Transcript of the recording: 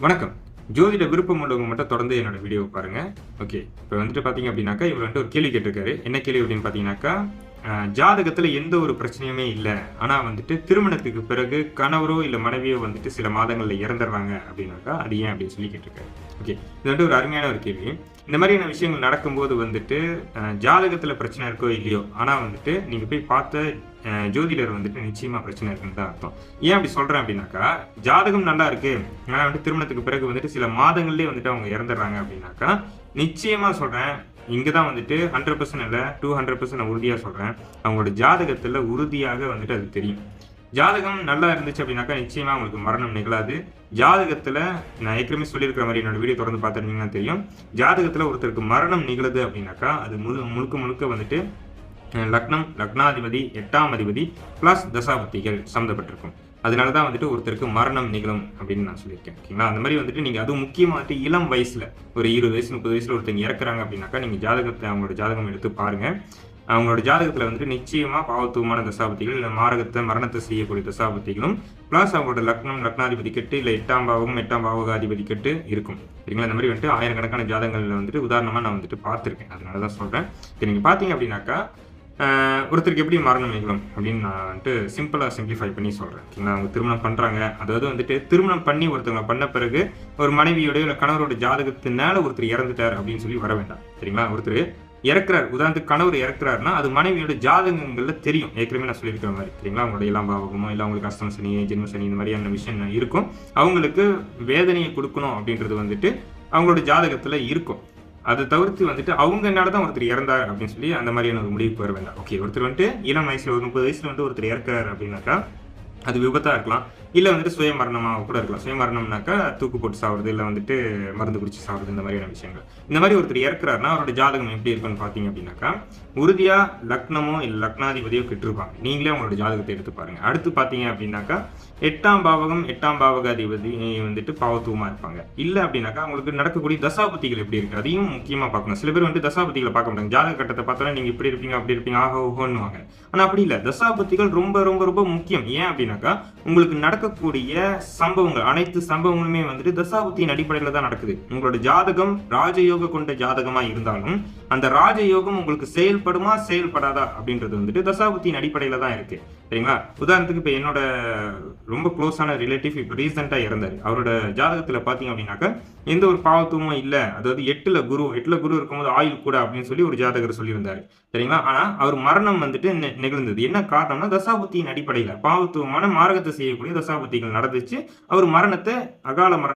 வணக்கம். ஜோதிட விருப்பம் உள்ளவங்க மட்டும் தொடர்ந்து என்னோட வீடியோவை பாருங்க. ஓகே. இப்போ வந்துட்டு பார்த்தீங்க அப்படின்னாக்கா, இவர் வந்துட்டு ஒரு கேள்வி கேட்டிருக்காரு. என்ன கேள்வி அப்படின்னு பார்த்தீங்கன்னாக்கா, ஜாதகத்தில எந்த ஒரு பிரச்சனையுமே இல்ல. ஆனா வந்துட்டு திருமணத்துக்கு பிறகு கணவரோ இல்ல மனைவியோ வந்துட்டு சில மாதங்கள்ல இறந்துடுறாங்க அப்படின்னாக்கா, அது ஏன் அப்படின்னு சொல்லி கேட்டிருக்காரு. ஓகே. இது வந்துட்டு ஒரு அருமையான ஒரு கேள்வி. இந்த மாதிரியான விஷயங்கள் நடக்கும்போது வந்துட்டு ஜாதகத்தில பிரச்சனை இருக்கோ இல்லையோ, ஆனா வந்துட்டு நீங்க போய் பார்த்த ஜோதிடர் வந்துட்டு நிச்சயமா பிரச்சனை இருக்குன்னு தான் அர்த்தம். ஏன் அப்படி சொல்றேன் அப்படின்னாக்கா, ஜாதகம் நல்லா இருக்கு. ஆனா வந்துட்டு திருமணத்துக்கு பிறகு வந்துட்டு சில மாதங்கள்லயே வந்துட்டு அவங்க இறந்துடுறாங்க அப்படின்னாக்கா, நிச்சயமா சொல்றேன். இங்க தான் வந்துட்டு 100% இல்ல 200% நான் உறுதியா சொல்றேன். அவங்களோட ஜாதகத்துல உறுதியாக வந்துட்டு அது தெரியும். ஜாதகம் நல்லா இருந்துச்சு அப்படின்னாக்கா, நிச்சயமா அவங்களுக்கு மரணம் நிகழாது. ஜாதகத்துல நான் ஏற்கனவே சொல்லியிருக்கிற மாரி என்னோட வீடியோ தொடர்ந்து பார்த்திருந்தீங்கன்னா தெரியும். ஜாதகத்துல ஒருத்தருக்கு மரணம் நிகழுது அப்படின்னாக்கா, அது முழுக்க முழுக்க வந்துட்டு லக்னம், லக்னாதிபதி, 8ஆம் அதிபதி பிளஸ் தசாபுத்திகள் சம்மந்தப்பட்டிருக்கும். அதனால தான் வந்துட்டு ஒருத்தருக்கு மரணம் நிகழும் அப்படின்னு நான் சொல்லியிருக்கேன். ஓகேங்களா? அந்த மாதிரி வந்துட்டு நீங்க அதுவும் முக்கியமா வந்துட்டு இளம் வயசுல ஒரு 20 வயசு, 30 வயசுல ஒருத்தங்க இறக்குறாங்க அப்படின்னாக்கா, நீங்க ஜாதகத்தை அவங்களோட ஜாதகம் எடுத்து பாருங்க. அவங்களோட ஜாதகத்துல வந்துட்டு நிச்சயமா பாவத்துவமான தசாபுத்திகள், இல்ல மரணத்தை செய்யக்கூடிய தசாபுத்திகளும், பிளஸ் அவங்களோட லக்னம், லக்னாதிபதி கெட்டு, இல்ல 8ஆம் பாவகம், 8ஆம் பாவகாதிபதி கெட்டு இருக்கும். சரிங்களா? இந்த மாதிரி வந்துட்டு ஆயிரக்கணக்கான ஜாதகங்கள்ல வந்துட்டு உதாரணமா நான் வந்துட்டு பார்த்திருக்கேன். அதனால தான் சொல்றேன். நீங்க பார்த்தீங்க அப்படின்னாக்கா, ஒருத்தருக்கு எப்படி மரணம் நிகழும் அப்படின்னு நான் வந்துட்டு சிம்பிளா சிம்பிளிஃபை பண்ணி சொல்றேன். ஓகேங்களா? அவங்க திருமணம் பண்றாங்க. அதாவது வந்துட்டு திருமணம் பண்ணி ஒருத்தவங்க பண்ண பிறகு ஒரு மனைவியோட இல்ல கணவரோட ஜாதகத்தினால ஒருத்தர் இறந்துட்டார் அப்படின்னு சொல்லி வர வேண்டாம். சரிங்களா? ஒருத்தர் இறக்குறார். உதாரணத்துக்கு கணவர் இறக்குறாருன்னா அது மனைவியோட ஜாதகங்கள்ல தெரியும். ஏற்கனவே நான் சொல்லியிருக்கிற மாதிரி. சரிங்களா? அவங்களோட 7ஆம் பாவகமோ இல்ல அவங்களுக்கு அஷ்டம சனி, ஜென்ம சனி இந்த மாதிரியான விஷயம் இருக்கும். அவங்களுக்கு வேதனையை கொடுக்கணும் அப்படின்றது வந்துட்டு அவங்களோட ஜாதகத்துல இருக்கும். அத தவிர்த்து வந்துட்டு அவங்கனால தான் ஒருத்தர் இறந்தார் அப்படின்னு சொல்லி அந்த மாதிரியான ஒரு முடிவுக்கு வர வேண்டாம். ஓகே, ஒருத்தர் வந்துட்டு இளம் வயசுல ஒரு 30 வயசுல வந்துட்டு ஒருத்தர் இறக்குறாரு அப்படின்னாக்கா, அது விபத்தா இருக்கலாம். இல்ல வந்துட்டு சுய மரணமா கூட இருக்கலாம். சுய மரணம்னாக்கா தூக்கு போட்டு சாவுறது, இல்ல வந்துட்டு மருந்து குடிச்சு சாவுறது இந்த மாதிரியான விஷயங்கள். இந்த மாதிரி ஒருத்தர் இறக்குறாருன்னா அவரோட ஜாதகம் எப்படி இருக்குன்னு பார்த்தீங்க அப்படின்னாக்கா, உறுதியா லக்னமோ இல்ல லக்னாதிபதியோ கெட்டிருப்பாங்க. நீங்களே அவங்களோட ஜாதகத்தை எடுத்து பாருங்க. அடுத்து பார்த்தீங்க அப்படின்னாக்கா, 8ஆம் பாவகம், 8ஆம் பாவகாதிபதி வந்துட்டு பாவத்துவமா இருப்பாங்க. இல்ல அப்படின்னாக்கா அவங்களுக்கு நடக்கக்கூடிய தசாபுத்திகள் எப்படி இருக்கு அதையும் முக்கியமா பார்க்கணும். சில பேர் வந்து தசாபுத்திகளை பார்க்க மாட்டாங்க. ஜாதக கட்டத்தை பார்த்தோன்னா நீங்க இப்படி இருப்பீங்க, அப்படி இருப்பீங்க, ஆஹா ஓஹோன்னுவாங்க. ஆனா அப்படி இல்ல. தசாபுத்திகள் ரொம்ப ரொம்ப ரொம்ப முக்கியம். ஏன் அப்படின்னாக்கா, உங்களுக்கு நடக்கக்கூடிய சம்பவங்கள் அனைத்து சம்பவங்களுமே வந்துட்டு தசாபுத்தியின் அடிப்படையில தான் நடக்குது. உங்களோட ஜாதகம் ராஜயோக கொண்ட ஜாதகமா இருந்தாலும் அந்த ராஜயோகம் உங்களுக்கு செயல்படுமா செயல்படாதா அப்படின்றது வந்துட்டு தசாபுத்தியின் அடிப்படையில தான் இருக்கு. சரிங்களா? உதாரணத்துக்கு இப்ப என்னோட ரொம்ப க்ளோஸான ரிலேட்டிவ் இப்ப ரீசெண்டா இறந்தாரு. அவரோட ஜாதகத்துல பாத்தீங்க அப்படின்னாக்கா எந்த ஒரு பாவத்துவமும் இல்ல. அதாவது எட்டுல குரு இருக்கும்போது ஆயுள் கூட அப்படின்னு சொல்லி ஒரு ஜாதகர் சொல்லியிருந்தாரு. சரிங்களா? ஆனா அவர் மரணம் வந்துட்டு நிகழ்ந்தது. என்ன காரணம்னா தசாபுத்தியின் அடிப்படையில பாவத்துவமான மாரகத்தை செய்யக்கூடிய தசாபுத்திகள் நடந்துச்சு. அவர் மரணத்தை அகால மரணம்